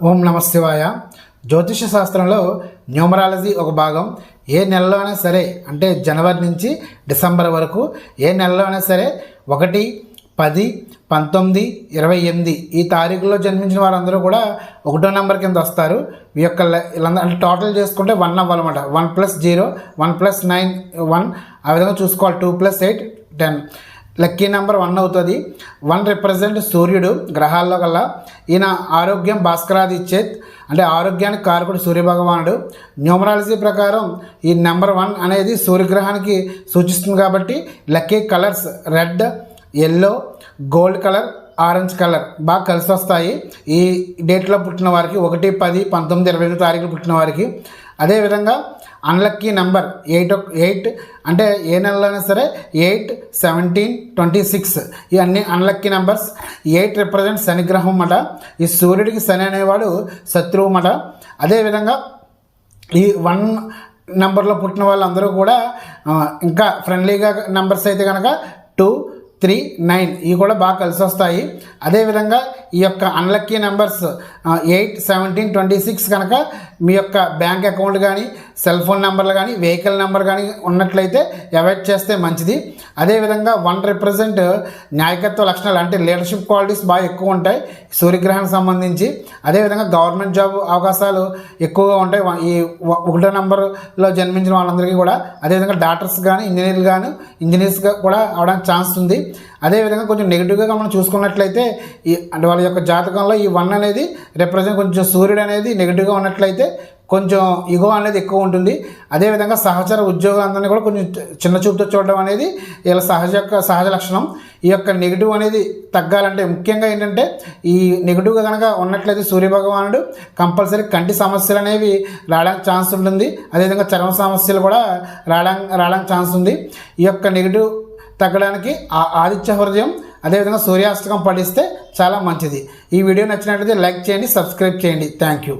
ఓం నమ శివాయ. జ్యోతిష శాస్త్రంలో న్యూమరాలజీ ఒక భాగం. ఏ నెలలో అయినా సరే, అంటే జనవరి నుంచి డిసెంబర్ వరకు ఏ నెలలో అయినా సరే 1, 10, 19, 28 ఈ తారీఖుల్లో జన్మించిన వారందరూ కూడా 1వ నెంబర్ కింద వస్తారు. ఈ యొక్క అంటే టోటల్ చేసుకుంటే 1 అవ్వాలన్నమాట. 1 + 0, 1 + 9 1, ఆ విధంగా చూసుకోవాలి. 2 + 8 10. లక్కీ నెంబర్ 1 అవుతుంది. 1 రిప్రజెంట్ సూర్యుడు గ్రహాల్లో కల్లా. ఈయన ఆరోగ్యం భాస్కరాది ఇచ్చేత్, అంటే ఆరోగ్యానికి కారకుడు సూర్యభగవానుడు. న్యూమరాలజీ ప్రకారం ఈ నెంబర్ 1 అనేది సూర్యగ్రహానికి సూచిస్తుంది కాబట్టి lucky colours red, yellow, gold colour, orange colour బాగా కలిసి వస్తాయి ఈ డేట్లో పుట్టిన వారికి. 1, 10, 19, 28 తారీఖులు పుట్టిన వారికి. అదేవిధంగా అన్లక్కీ నెంబర్ 8 అంటే ఏ నెలలోనే సరే 8, 17, 26 ఈ అన్ని అన్లక్కీ నెంబర్స్. 8 రిప్రజెంట్ శనిగ్రహం అన్నమాట. ఈ సూర్యుడికి శని అనేవాడు శత్రువు అన్నమాట. అదేవిధంగా ఈ 1 నెంబర్లో పుట్టిన వాళ్ళందరూ కూడా ఇంకా ఫ్రెండ్లీగా నెంబర్స్ అయితే కనుక 2, 3, 9 ఇవి కూడా బాగా కలిసి వస్తాయి. అదేవిధంగా ఈ యొక్క అన్లక్కీ నెంబర్స్ 8, 17, 26 కనుక మీ యొక్క బ్యాంక్ అకౌంట్ కానీ, సెల్ ఫోన్ నెంబర్లు కానీ, వెహికల్ నెంబర్ కానీ ఉన్నట్లయితే అవాయిడ్ చేస్తే మంచిది. అదేవిధంగా 1 రిప్రజెంట్ న్యాయకత్వ లక్షణాలు, అంటే లీడర్షిప్ క్వాలిటీస్ బాగా ఎక్కువ ఉంటాయి సూర్యగ్రహానికి సంబంధించి. అదేవిధంగా గవర్నమెంట్ జాబ్ అవకాశాలు ఎక్కువగా ఉంటాయి ఈ 1వ నెంబర్లో జన్మించిన వాళ్ళందరికీ కూడా. అదేవిధంగా డాక్టర్స్ కానీ, ఇంజనీర్స్గా కూడా అవడానికి ఛాన్స్ ఉంది. అదేవిధంగా కొంచెం నెగిటివ్గా మనం చూసుకున్నట్లయితే అంటే వాళ్ళ యొక్క జాతకంలో ఈ 1 అనేది రిప్రజెంట్ కొంచెం సూర్యుడు అనేది నెగిటివ్గా ఉన్నట్లయితే కొంచెం ఇగో అనేది ఎక్కువ ఉంటుంది. అదేవిధంగా సహచర ఉద్యోగులందరినీ కూడా కొంచెం చిన్న చూపుతో చూడడం అనేది వీళ్ళ సహజ లక్షణం. ఈ యొక్క నెగిటివ్ అనేది తగ్గాలంటే ముఖ్యంగా ఏంటంటే ఈ నెగిటివ్గా కనుక ఉన్నట్లయితే సూర్యభగవానుడు కంపల్సరీ కంటి సమస్యలు అనేవి రావడానికి ఛాన్స్ ఉంటుంది. అదేవిధంగా చర్మ సమస్యలు కూడా రావడానికి ఛాన్స్ ఉంది. ఈ యొక్క నెగిటివ్ తగ్గడానికి ఆదిత్య హృదయం, అదేవిధంగా సూర్యాష్టకం పఠిస్తే చాలా మంచిది. ఈ వీడియో నచ్చినట్లయితే లైక్ చేయండి, సబ్స్క్రైబ్ చేయండి. Thank you.